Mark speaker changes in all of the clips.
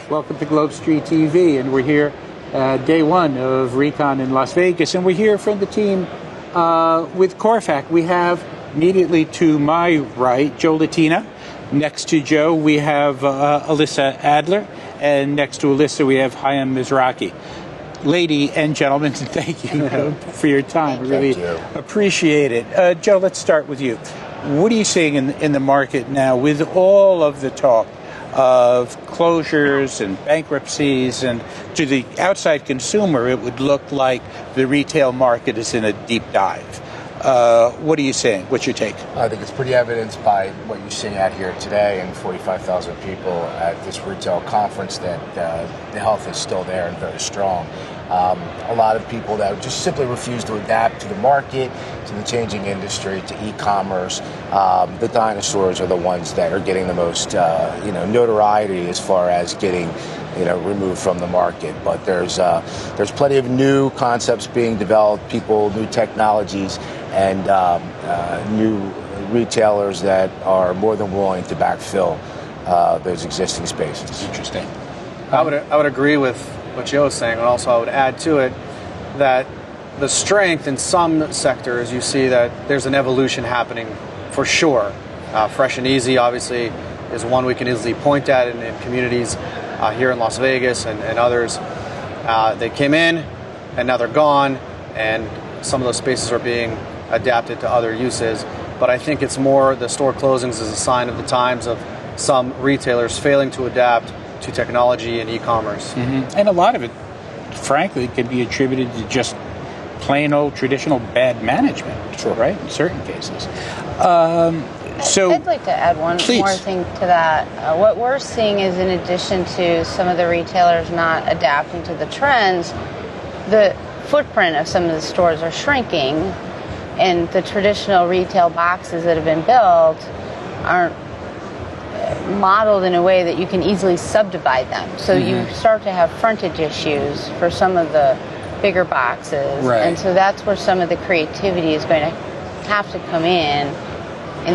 Speaker 1: Welcome to Globe Street TV, and we're here day one of RECon in Las Vegas, and we're here from the team with Corfac. We have immediately to my right Joe Latina. Next to Joe we have Alyssa Adler, and next to Alyssa we have Hayam Mizraki. Lady and gentlemen, thank you for your time. We really appreciate it. Joe, let's start with you. What are you seeing in the market now with all of the talk of closures and bankruptcies, and to the outside consumer it would look like the retail market is in a deep dive? What are you saying? What's your take?
Speaker 2: I think it's pretty evidenced by what you're seeing out here today, and 45,000 people at this retail conference, that the health is still there and very strong. A lot of people that just simply refuse to adapt to the market, to the changing industry, to e-commerce. The dinosaurs are the ones that are getting the most notoriety as far as getting removed from the market. But there's plenty of new concepts being developed, new technologies, and new retailers that are more than willing to backfill those existing spaces.
Speaker 1: Interesting.
Speaker 3: I would agree with what Joe is saying, and also I would add to it that the strength in some sectors, you see that there's an evolution happening for sure. Fresh and Easy obviously is one we can easily point at in communities here in Las Vegas and others. They came in and now they're gone, and some of those spaces are being adapted to other uses. But I think it's more the store closings is a sign of the times of some retailers failing to adapt to technology and e-commerce.
Speaker 1: Mm-hmm. And a lot of it, frankly, can be attributed to just plain old traditional bad management,
Speaker 2: sure,
Speaker 1: right? In certain cases.
Speaker 4: So I'd like to add one more thing to that. What we're seeing is, in addition to some of the retailers not adapting to the trends, the footprint of some of the stores are shrinking, and the traditional retail boxes that have been built aren't modeled in a way that you can easily subdivide them. So you start to have frontage issues for some of the bigger boxes.
Speaker 1: Right.
Speaker 4: And so that's where some of the creativity is going to have to come in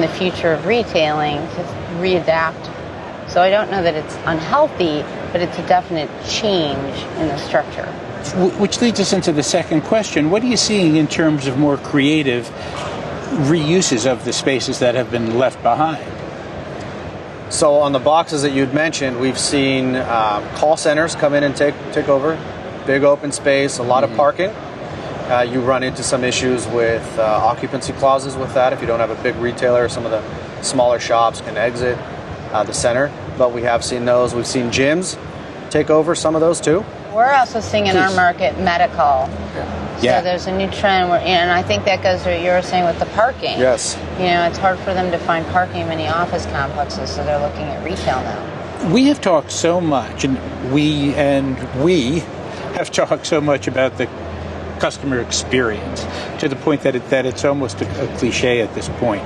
Speaker 4: the future of retailing to readapt. So I don't know that it's unhealthy, but it's a definite change in the structure.
Speaker 1: Which leads us into the second question. What are you seeing in terms of more creative reuses of the spaces that have been left behind?
Speaker 3: So on the boxes that you'd mentioned, we've seen call centers come in and take over. Big open space, a lot of parking. You run into some issues with occupancy clauses with that. If you don't have a big retailer, some of the smaller shops can exit the center. But we have seen those. We've seen gyms take over some of those too.
Speaker 4: We're also seeing in our market medical.
Speaker 1: Yeah.
Speaker 4: So there's a new trend, and I think that goes to what you were saying with the parking.
Speaker 3: Yes.
Speaker 4: It's hard for them to find parking in many office complexes, so they're looking at retail now.
Speaker 1: We have talked so much, and we have talked so much about the customer experience to the point that it's almost a cliche at this point.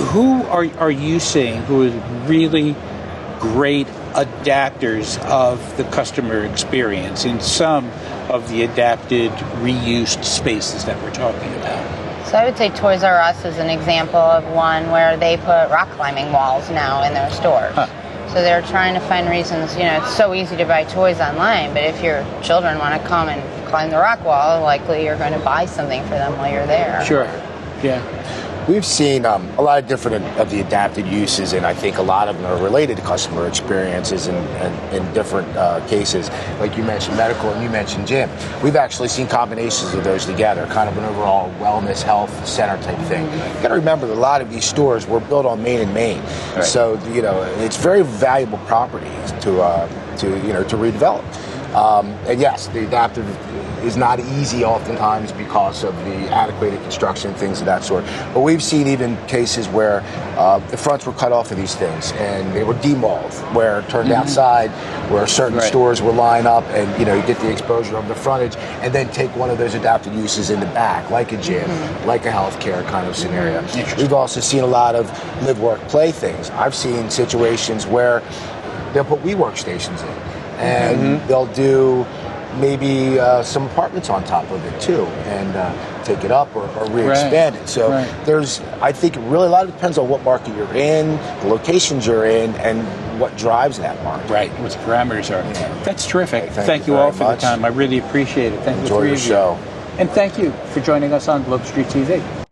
Speaker 1: Who are you seeing who is really great adapters of the customer experience in some of the adapted, reused spaces that we're talking about?
Speaker 4: So I would say Toys R Us is an example of one where they put rock climbing walls now in their stores. So they're trying to find reasons. It's so easy to buy toys online, but if your children want to come and climb the rock wall, likely you're going to buy something for them while you're there.
Speaker 1: Sure. Yeah.
Speaker 2: We've seen a lot of different of the adapted uses, and I think a lot of them are related to customer experiences in different cases. Like you mentioned medical and you mentioned gym. We've actually seen combinations of those together, kind of an overall wellness, health center type thing. You got to remember that a lot of these stores were built on Main and Main. Right. So, it's very valuable property to redevelop. And yes, the adaptive is not easy oftentimes because of the adequate construction, things of that sort. But we've seen even cases where the fronts were cut off of these things and they were demalled, where it turned outside, where certain stores will line up and you get the exposure of the frontage, and then take one of those adapted uses in the back, like a gym, like a healthcare kind of scenario. We've also seen a lot of live, work, play things. I've seen situations where they'll put WeWork stations in, and they'll do maybe some apartments on top of it too, and take it up or re-expand it. So there's, I think, really a lot of it depends on what market you're in, the locations you're in, and what drives that market.
Speaker 1: Right, what the parameters are.
Speaker 2: Yeah.
Speaker 1: That's terrific.
Speaker 2: Hey,
Speaker 1: thank you all for the time. I really appreciate it. Thank you.
Speaker 2: Enjoy your show.
Speaker 1: And thank you for joining us on Globe Street TV.